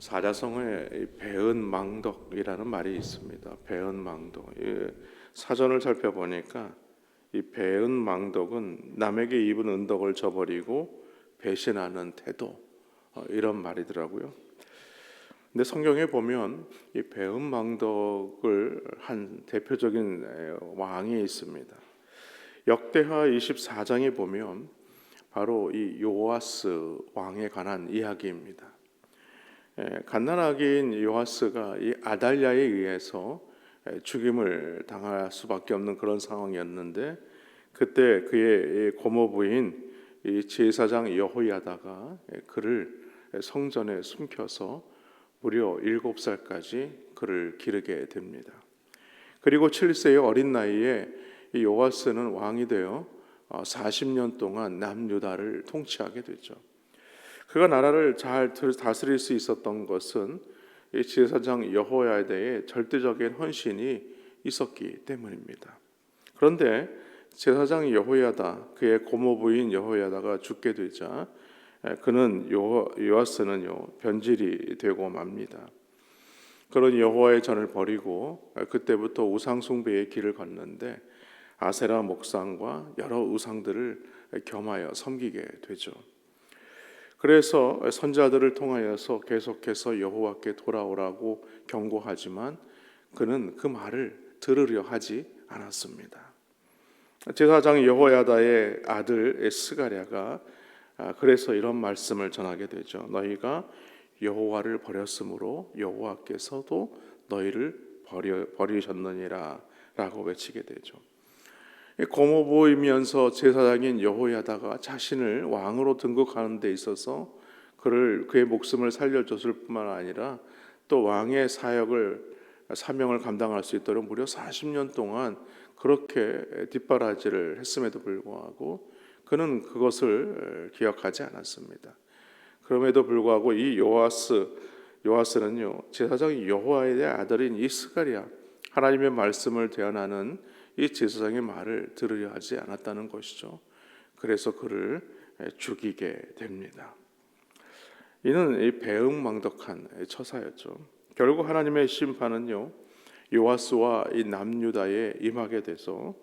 사자성어에 배은망덕이라는 말이 있습니다. 배은망덕. 사전을 살펴보니까 이 배은망덕은 남에게 입은 은덕을 저버리고 배신하는 태도, 이런 말이더라고요. 근데 성경에 보면 이 배은망덕을 한 대표적인 왕이 있습니다. 역대하 24장에 보면 바로 이 요아스 왕에 관한 이야기입니다. 갓난아기인 요아스가 이 아달랴에 의해서 죽임을 당할 수밖에 없는 그런 상황이었는데, 그때 그의 고모부인 이 제사장 여호야다가 그를 성전에 숨겨서 무려 7살까지 그를 기르게 됩니다. 그리고 7세의 어린 나이에 이 요아스는 왕이 되어 40년 동안 남유다를 통치하게 되죠. 그가 나라를 잘 다스릴 수 있었던 것은 이 제사장 여호야다의 절대적인 헌신이 있었기 때문입니다. 그런데 제사장 여호야다, 그의 고모부인 여호야다가 죽게 되자 그는 요아스는요 변질이 되고 맙니다. 그런 여호와의 전을 버리고 그때부터 우상 숭배의 길을 걷는데 아세라 목상과 여러 우상들을 겸하여 섬기게 되죠. 그래서 선자들을 통하여서 계속해서 여호와께 돌아오라고 경고하지만 그는 그 말을 들으려 하지 않았습니다. 제사장 여호야다의 아들 스가랴가 그래서 이런 말씀을 전하게 되죠. 너희가 여호와를 버렸으므로 여호와께서도 너희를 버리셨느니라 라고 외치게 되죠. 고모부이면서 제사장인 여호야다가 자신을 왕으로 등극하는 데 있어서 그의 목숨을 살려줬을 뿐만 아니라 또 왕의 사명을 감당할 수 있도록 무려 40년 동안 그렇게 뒷바라지를 했음에도 불구하고 그는 그것을 기억하지 않았습니다. 그럼에도 불구하고 이 요아스는요 제사장 여호와의 아들인 이 스가랴, 하나님의 말씀을 대언하는 이 제사장의 말을 들으려 하지 않았다는 것이죠. 그래서 그를 죽이게 됩니다. 이는 이 배은망덕한 처사였죠. 결국 하나님의 심판은요 요아스와 이 남유다에 임하게 돼서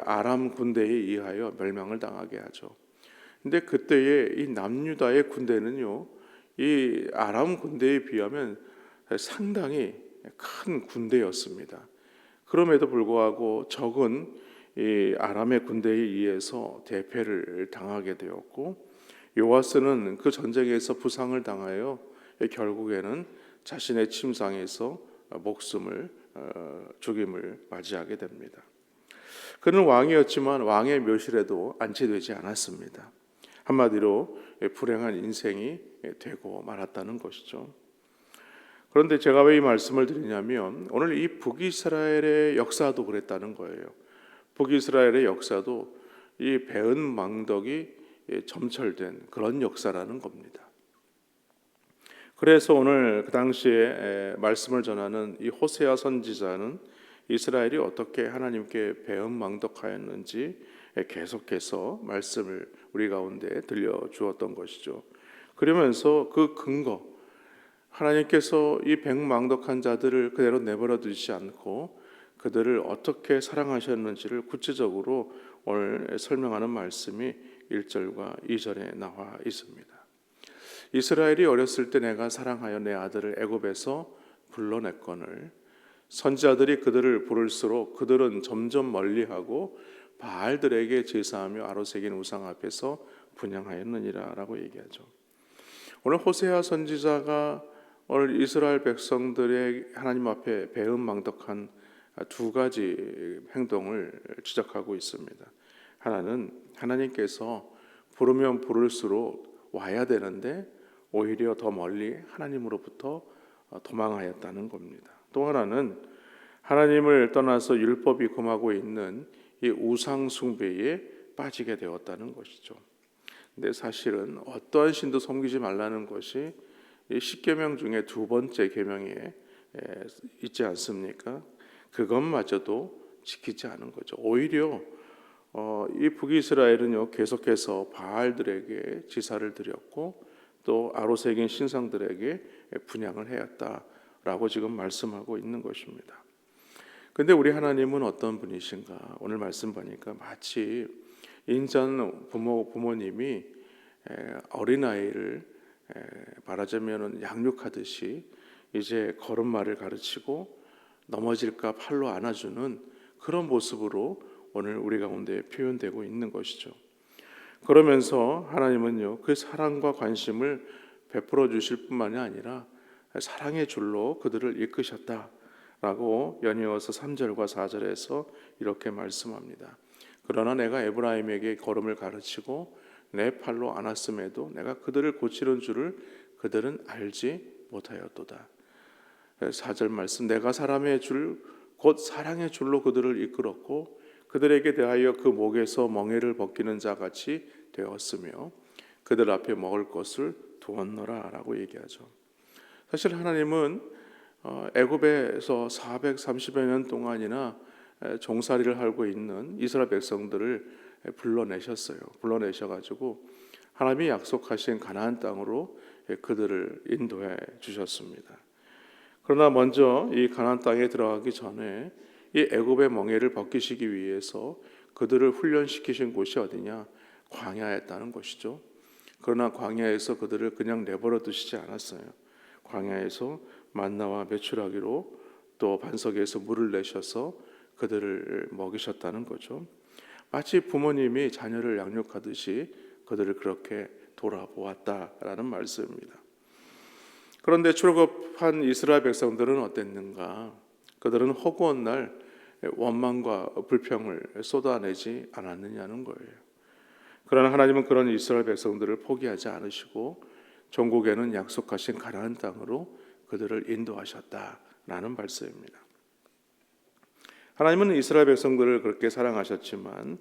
아람 군대에 의하여 멸망을 당하게 하죠. 근데 그때의 이 남유다의 군대는요 이 아람 군대에 비하면 상당히 큰 군대였습니다. 그럼에도 불구하고 적은 이 아람의 군대에 의해서 대패를 당하게 되었고, 요아스는 그 전쟁에서 부상을 당하여 결국에는 자신의 침상에서 죽임을 맞이하게 됩니다. 그는 왕이었지만 왕의 묘실에도 안치되지 않았습니다. 한마디로 불행한 인생이 되고 말았다는 것이죠. 그런데 제가 왜 이 말씀을 드리냐면 오늘 이 북이스라엘의 역사도 그랬다는 거예요. 북이스라엘의 역사도 이 배은망덕이 점철된 그런 역사라는 겁니다. 그래서 오늘 그 당시에 말씀을 전하는 이 호세아 선지자는 이스라엘이 어떻게 하나님께 배은망덕하였는지 계속해서 말씀을 우리 가운데 들려주었던 것이죠. 그러면서 그 근거, 하나님께서 이 백망덕한 자들을 그대로 내버려 두지 않고 그들을 어떻게 사랑하셨는지를 구체적으로 오늘 설명하는 말씀이 1절과 2절에 나와 있습니다. 이스라엘이 어렸을 때 내가 사랑하여 내 아들을 애굽에서 불러냈거늘 선지자들이 그들을 부를수록 그들은 점점 멀리하고 바알들에게 제사하며 아로새긴 우상 앞에서 분향하였느니라 라고 얘기하죠. 오늘 호세아 선지자가 오늘 이스라엘 백성들의 하나님 앞에 배은망덕한 두 가지 행동을 지적하고 있습니다. 하나는 하나님께서 부르면 부를수록 와야 되는데 오히려 더 멀리 하나님으로부터 도망하였다는 겁니다. 또 하나는 하나님을 떠나서 율법이 금하고 있는 이 우상 숭배에 빠지게 되었다는 것이죠. 근데 사실은 어떠한 신도 섬기지 말라는 것이 이 10계명 중에 두 번째 계명에 있지 않습니까? 그것마저도 지키지 않은 거죠. 오히려 이 북이스라엘은요 계속해서 바알들에게 제사를 드렸고 또 아로새긴 신상들에게 분양을 하였다라고 지금 말씀하고 있는 것입니다. 근데 우리 하나님은 어떤 분이신가? 오늘 말씀 보니까 마치 인전 부모님이 어린아이를 말하자면 양육하듯이 이제 걸음마를 가르치고 넘어질까 팔로 안아주는 그런 모습으로 오늘 우리 가운데 표현되고 있는 것이죠. 그러면서 하나님은요, 그 사랑과 관심을 베풀어 주실 뿐만이 아니라 사랑의 줄로 그들을 이끄셨다라고 연이어서 3절과 4절에서 이렇게 말씀합니다. 그러나 내가 에브라임에게 걸음을 가르치고 내 팔로 안았음에도 내가 그들을 고치는 줄을 그들은 알지 못하였도다. 4절 말씀, 내가 사람의 줄 곧 사랑의 줄로 그들을 이끌었고 그들에게 대하여 그 목에서 멍에를 벗기는 자 같이 되었으며 그들 앞에 먹을 것을 두었노라 라고 얘기하죠. 사실 하나님은 애굽에서 430여 년 동안이나 종살이를 하고 있는 이스라엘 백성들을 불러내셔가지고 하나님이 약속하신 가나안 땅으로 그들을 인도해 주셨습니다. 그러나 먼저 이 가나안 땅에 들어가기 전에 이 애굽의 멍에를 벗기시기 위해서 그들을 훈련시키신 곳이 어디냐? 광야였다는 것이죠. 그러나 광야에서 그들을 그냥 내버려 두시지 않았어요. 광야에서 만나와 메추라기로 또 반석에서 물을 내셔서 그들을 먹이셨다는 거죠. 마치 부모님이 자녀를 양육하듯이 그들을 그렇게 돌아보았다라는 말씀입니다. 그런데 출애굽한 이스라엘 백성들은 어땠는가? 그들은 허구한 날 원망과 불평을 쏟아내지 않았느냐는 거예요. 그러나 하나님은 그런 이스라엘 백성들을 포기하지 않으시고 종국에는 약속하신 가나안 땅으로 그들을 인도하셨다라는 말씀입니다. 하나님은 이스라엘 백성들을 그렇게 사랑하셨지만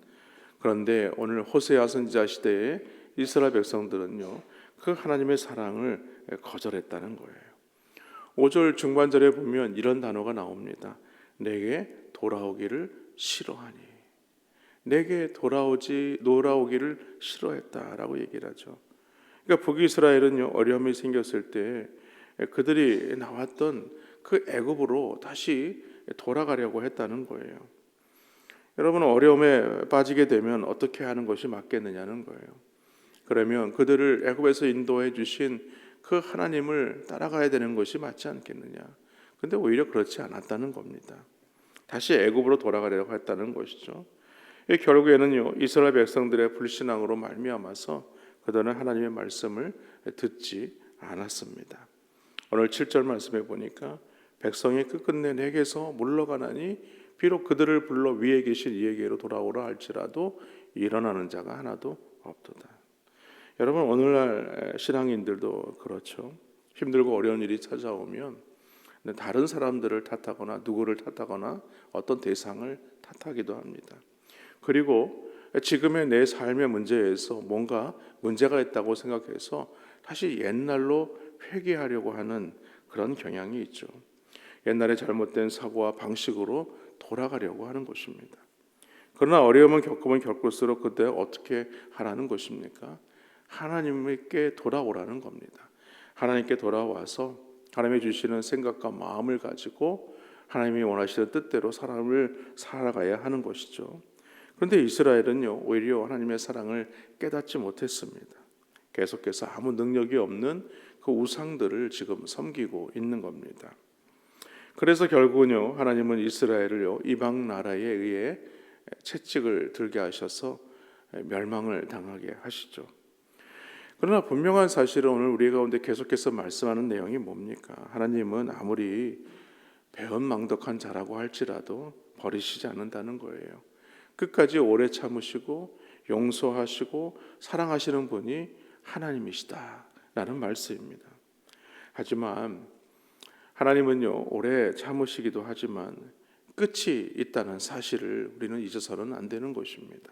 그런데 오늘 호세아 선지자 시대에 이스라엘 백성들은요, 그 하나님의 사랑을 거절했다는 거예요. 5절 중반절에 보면 이런 단어가 나옵니다. 내게 돌아오기를 싫어하니. 내게 돌아오기를 싫어했다라고 얘기를 하죠. 그러니까 북이스라엘은요, 어려움이 생겼을 때 그들이 나왔던 그 애굽으로 다시 돌아가려고 했다는 거예요. 여러분, 어려움에 빠지게 되면 어떻게 하는 것이 맞겠느냐는 거예요. 그러면 그들을 애굽에서 인도해 주신 그 하나님을 따라가야 되는 것이 맞지 않겠느냐. 근데 오히려 그렇지 않았다는 겁니다. 다시 애굽으로 돌아가려고 했다는 것이죠. 결국에는요, 이스라엘 백성들의 불신앙으로 말미암아서 그들은 하나님의 말씀을 듣지 않았습니다. 오늘 7절 말씀에 보니까 백성이 끝끝내 내게서 물러가나니 비록 그들을 불러 위에 계신 이에게로 돌아오라 할지라도 일어나는 자가 하나도 없도다. 여러분, 오늘날 신앙인들도 그렇죠. 힘들고 어려운 일이 찾아오면 다른 사람들을 탓하거나 누구를 탓하거나 어떤 대상을 탓하기도 합니다. 그리고 지금의 내 삶의 문제에서 뭔가 문제가 있다고 생각해서 다시 옛날로 회귀하려고 하는 그런 경향이 있죠. 옛날에 잘못된 사고와 방식으로 돌아가려고 하는 것입니다. 그러나 어려움을 겪으면 겪을수록 그때 어떻게 하라는 것입니까? 하나님께 돌아오라는 겁니다. 하나님께 돌아와서 하나님이 주시는 생각과 마음을 가지고 하나님이 원하시는 뜻대로 사람을 살아가야 하는 것이죠. 그런데 이스라엘은요, 오히려 하나님의 사랑을 깨닫지 못했습니다. 계속해서 아무 능력이 없는 그 우상들을 지금 섬기고 있는 겁니다. 그래서 결국은요, 하나님은 이스라엘을요, 이방 나라에 의해 채찍을 들게 하셔서 멸망을 당하게 하시죠. 그러나 분명한 사실은 오늘 우리 가운데 계속해서 말씀하는 내용이 뭡니까? 하나님은 아무리 배은망덕한 자라고 할지라도 버리시지 않는다는 거예요. 끝까지 오래 참으시고 용서하시고 사랑하시는 분이 하나님이시다라는 말씀입니다. 하지만 하나님은요, 오래 참으시기도 하지만 끝이 있다는 사실을 우리는 잊어서는 안 되는 것입니다.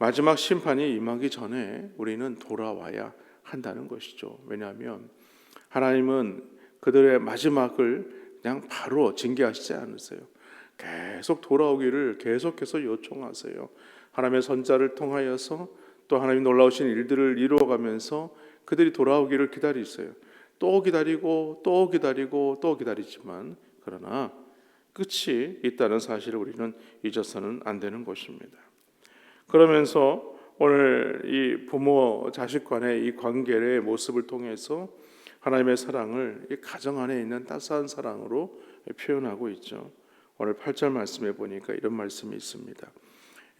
마지막 심판이 임하기 전에 우리는 돌아와야 한다는 것이죠. 왜냐하면 하나님은 그들의 마지막을 그냥 바로 징계하시지 않으세요. 계속 돌아오기를 계속해서 요청하세요. 하나님의 선자를 통하여서 또 하나님 놀라우신 일들을 이루어가면서 그들이 돌아오기를 기다리세요. 또 기다리고 또 기다리고 또 기다리지만 그러나 끝이 있다는 사실을 우리는 잊어서는 안 되는 것입니다. 그러면서 오늘 이 부모 자식 간의 이 관계의 모습을 통해서 하나님의 사랑을 이 가정 안에 있는 따스한 사랑으로 표현하고 있죠. 오늘 8절 말씀에 보니까 이런 말씀이 있습니다.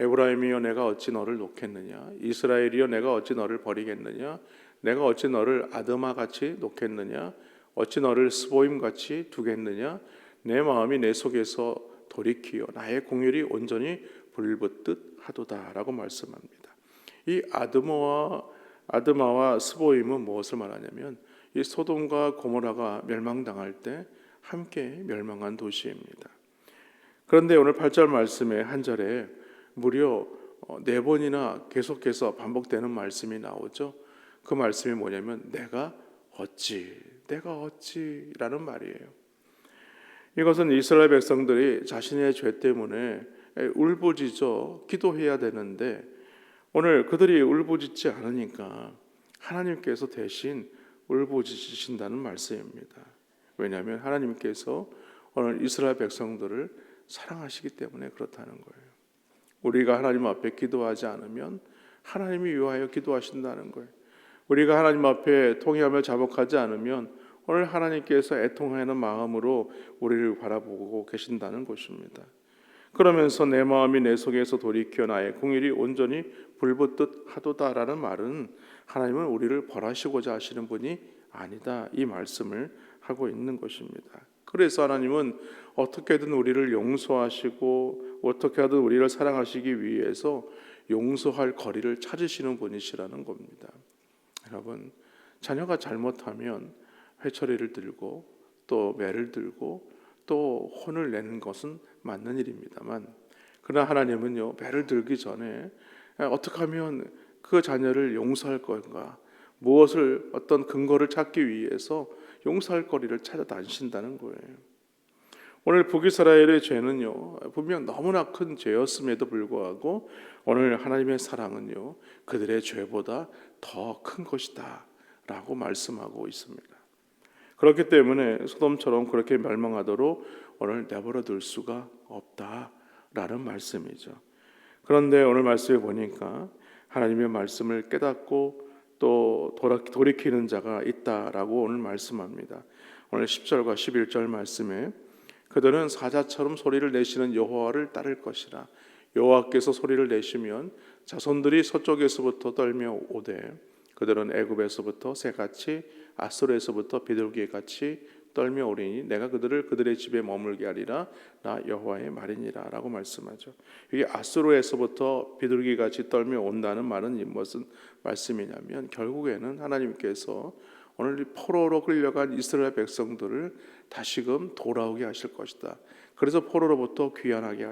에브라임이여 내가 어찌 너를 놓겠느냐, 이스라엘이여 내가 어찌 너를 버리겠느냐, 내가 어찌 너를 아드마 같이 놓겠느냐, 어찌 너를 스보임 같이 두겠느냐, 내 마음이 내 속에서 돌이키어 나의 공율이 온전히 불붙듯 하도다라고 말씀합니다. 이 아드마와 스보임은 무엇을 말하냐면 이 소돔과 고모라가 멸망당할 때 함께 멸망한 도시입니다. 그런데 오늘 8절 말씀의 한 절에 무려 4번이나 계속해서 반복되는 말씀이 나오죠. 그 말씀이 뭐냐면 내가 어찌라는 말이에요. 이것은 이스라엘 백성들이 자신의 죄 때문에 울부짖어 기도해야 되는데 오늘 그들이 울부짖지 않으니까 하나님께서 대신 울부짖으신다는 말씀입니다. 왜냐하면 하나님께서 오늘 이스라엘 백성들을 사랑하시기 때문에 그렇다는 거예요. 우리가 하나님 앞에 기도하지 않으면 하나님이 위하여 기도하신다는 거예요. 우리가 하나님 앞에 통회하며 자복하지 않으면 오늘 하나님께서 애통하는 마음으로 우리를 바라보고 계신다는 것입니다. 그러면서 내 마음이 내 속에서 돌이켜 나의 공일이 온전히 불붙듯 하도다라는 말은 하나님은 우리를 벌하시고자 하시는 분이 아니다, 이 말씀을 하고 있는 것입니다. 그래서 하나님은 어떻게든 우리를 용서하시고 어떻게 하든 우리를 사랑하시기 위해서 용서할 거리를 찾으시는 분이시라는 겁니다. 여러분, 자녀가 잘못하면 회초리를 들고 또 매를 들고 또 혼을 내는 것은 맞는 일입니다만, 그러나 하나님은요, 매를 들기 전에 어떻게 하면 그 자녀를 용서할 건가, 무엇을 어떤 근거를 찾기 위해서 용서할 거리를 찾아다니신다는 거예요. 오늘 북이스라엘의 죄는요, 분명 너무나 큰 죄였음에도 불구하고 오늘 하나님의 사랑은요, 그들의 죄보다 더 큰 것이다 라고 말씀하고 있습니다. 그렇기 때문에 소돔처럼 그렇게 멸망하도록 오늘 내버려 둘 수가 없다라는 말씀이죠. 그런데 오늘 말씀에 보니까 하나님의 말씀을 깨닫고 또 돌이키는 자가 있다라고 오늘 말씀합니다. 오늘 10절과 11절 말씀에 그들은 사자처럼 소리를 내시는 여호와를 따를 것이라. 여호와께서 소리를 내시면 자손들이 서쪽에서부터 떨며 오되 그들은 애굽에서부터 새같이 아수르에서부터 비둘기같이 떨며 오리니 내가 그들의 집에 머물게 하리라. 나 여호와의 말이니라 라고 말씀하죠. 이게 아수르에서부터 비둘기같이 떨며 온다는 말은 무슨 말씀이냐면 결국에는 하나님께서 오늘 포로로 끌려간 이스라엘 백성들을 다시금 돌아오게 하실 것이다. 그래서 포로로부터 귀환하게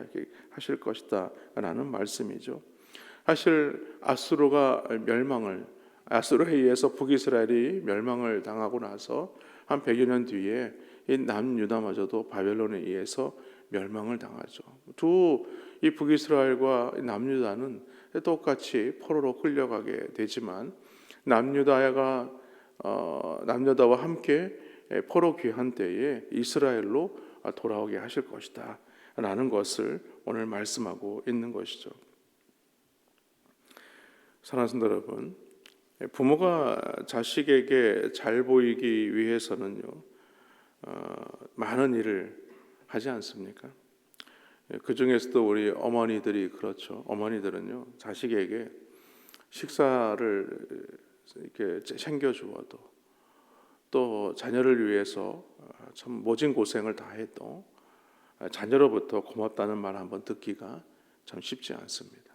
하실 것이다 라는 말씀이죠. 사실 아수르에 의해서 북이스라엘이 멸망을 당하고 나서 한 100여 년 뒤에 이 남유다마저도 바벨론에 의해서 멸망을 당하죠. 이 북이스라엘과 남유다는 똑같이 포로로 끌려가게 되지만 남유다와 함께 포로 귀환 때에 이스라엘로 돌아오게 하실 것이다 라는 것을 오늘 말씀하고 있는 것이죠. 사랑하는 성도 여러분, 부모가 자식에게 잘 보이기 위해서는요, 많은 일을 하지 않습니까? 그 중에서도 우리 어머니들이 그렇죠. 어머니들은요, 자식에게 식사를 이렇게 챙겨주어도 또 자녀를 위해서 참 모진 고생을 다해도 자녀로부터 고맙다는 말 한번 듣기가 참 쉽지 않습니다.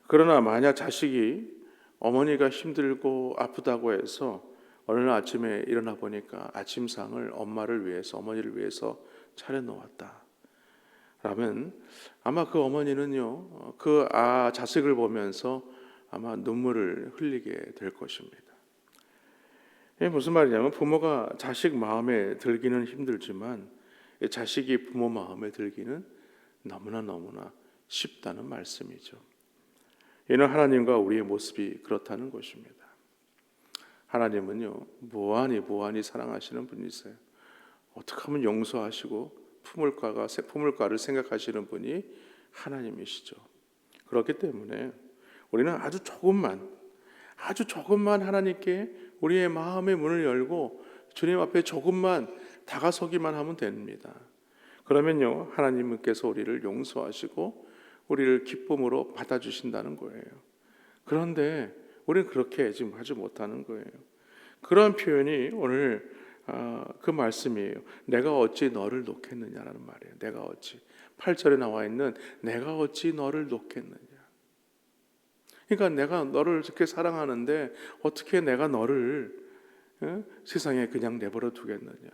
그러나 만약 자식이 어머니가 힘들고 아프다고 해서 어느 날 아침에 일어나 보니까 아침상을 어머니를 위해서 차려놓았다 라면 아마 그 어머니는요, 그 자식을 보면서 아마 눈물을 흘리게 될 것입니다. 이게 무슨 말이냐면 부모가 자식 마음에 들기는 힘들지만 자식이 부모 마음에 들기는 너무나 쉽다는 말씀이죠. 이는 하나님과 우리의 모습이 그렇다는 것입니다. 하나님은요 무한히 사랑하시는 분이세요. 어떻게 하면 용서하시고 품을까를 생각하시는 분이 하나님이시죠. 그렇기 때문에 우리는 아주 조금만 하나님께 우리의 마음의 문을 열고 주님 앞에 조금만 다가서기만 하면 됩니다. 그러면요 하나님께서 우리를 용서하시고 우리를 기쁨으로 받아주신다는 거예요. 그런데 우리는 그렇게 지금 하지 못하는 거예요. 그런 표현이 오늘 그 말씀이에요. 내가 어찌 너를 놓겠느냐라는 말이에요. 내가 어찌 8절에 나와 있는 내가 어찌 너를 놓겠느냐. 그러니까 내가 너를 이렇게 사랑하는데 어떻게 내가 너를 세상에 그냥 내버려 두겠느냐.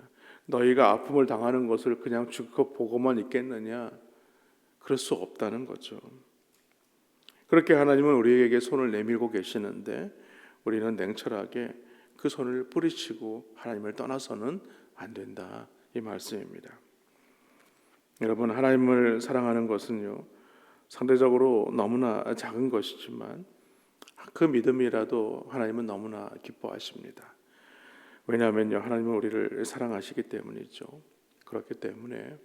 너희가 아픔을 당하는 것을 그냥 지금 보고만 있겠느냐. 그럴 수 없다는 거죠. 그렇게 하나님은 우리에게 손을 내밀고 계시는데 우리는 냉철하게 그 손을 뿌리치고 하나님을 떠나서는 안 된다, 이 말씀입니다. 여러분, 하나님을 사랑하는 것은요 상대적으로 너무나 작은 것이지만 그 믿음이라도 하나님은 너무나 기뻐하십니다. 왜냐하면요 하나님은 우리를 사랑하시기 때문이죠. 그렇기 때문에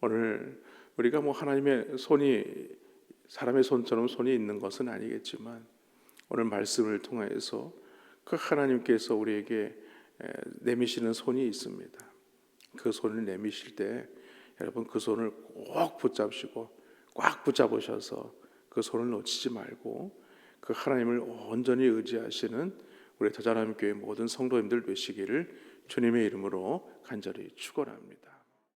오늘 우리가 하나님의 손이 사람의 손처럼 손이 있는 것은 아니겠지만 오늘 말씀을 통해서 그 하나님께서 우리에게 내미시는 손이 있습니다. 그 손을 내미실 때 여러분 그 손을 꼭 붙잡으시고 꽉 붙잡으셔서 그 손을 놓치지 말고 그 하나님을 온전히 의지하시는 우리 더잘함교회 모든 성도님들 되시기를 주님의 이름으로 간절히 축원합니다.